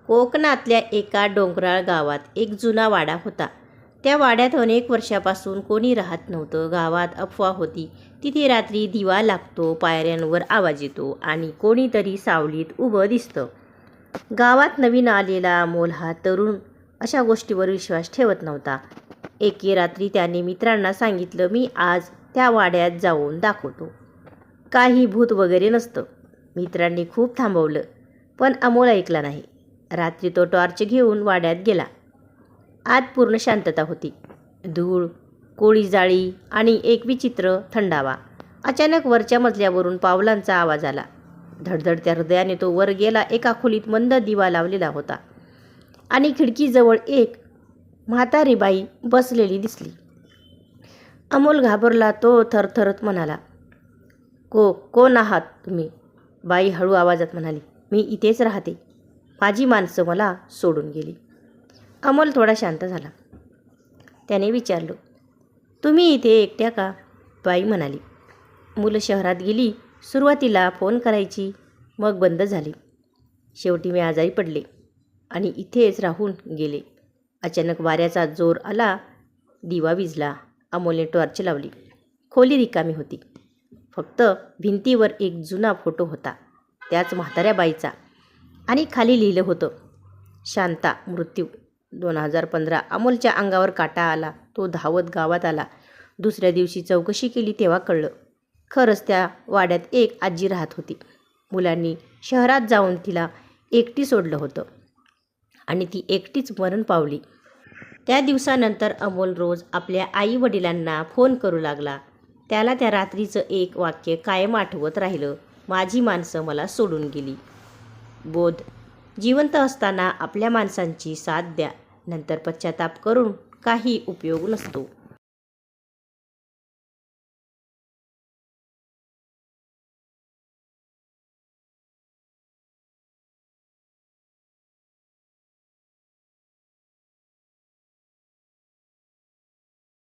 कोकणातल्या एका डोंगराळ गावात एक जुना वाडा होता. त्या वाड्यात अनेक वर्षापासून कोणी राहत नव्हतं. गावात अफवा होती, तिथे रात्री दिवा लागतो, पायऱ्यांवर आवाज येतो आणि कोणीतरी सावलीत उभं दिसतं. गावात नवीन आलेला अमोल हा तरुण अशा गोष्टीवर विश्वास ठेवत नव्हता. एके रात्री त्याने मित्रांना सांगितलं, मी आज त्या वाड्यात जाऊन दाखवतो. काही भूत वगैरे नसतं. मित्रांनी खूप थांबवलं, पण अमोल ऐकला नाही. रात्री तो टॉर्च घेऊन वाड्यात गेला. आत पूर्ण शांतता होती. धूळ, कोळी जाळी आणि एक विचित्र थंडावा. अचानक वरच्या मजल्यावरून पावलांचा आवाज आला. धडधडत्या हृदयाने तो वर गेला. एका खोलीत मंद दिवा लावलेला होता आणि खिडकीजवळ एक म्हातारी बाई बसलेली दिसली. अमोल घाबरला. तो थरथरत म्हणाला, कोण आहात तुम्ही? बाई हळू आवाजात म्हणाली, मी इथेच राहते. माझी माणसं मला सोडून गेली. अमोल थोडा शांत झाला. त्याने विचारलं, तुम्ही इथे एकट्या का? बाई म्हणाली, मुलं शहरात गेली. सुरुवातीला फोन करायची, मग बंद झाली. शेवटी मी आजारी पडले आणि इथेच राहून गेले. अचानक वाऱ्याचा जोर आला. दिवा विझला. अमोलने टॉर्च लावली. खोली रिकामी होती. फक्त भिंतीवर एक जुना फोटो होता, त्याच म्हाताऱ्या बाईचा, आणि खाली लिहिलं होतं, शांता, मृत्यू 2015. अमोलच्या अंगावर काटा आला. तो धावत गावात आला. दुसऱ्या दिवशी चौकशी केली तेव्हा कळलं, खरंच त्या वाड्यात एक आजी राहत होती. मुलांनी शहरात जाऊन तिला एकटी सोडलं होतं आणि ती एकटीच मरण पावली. त्या दिवसानंतर अमोल रोज आपल्या आई वडिलांना फोन करू लागला. त्याला त्या रात्रीचं एक वाक्य कायम आठवत राहिलं, माझी माणसं मला सोडून गेली. बोध, जिवंत असताना आपल्या माणसांची साथ द्या, नंतर पश्चाताप करून काही उपयोग नसतो.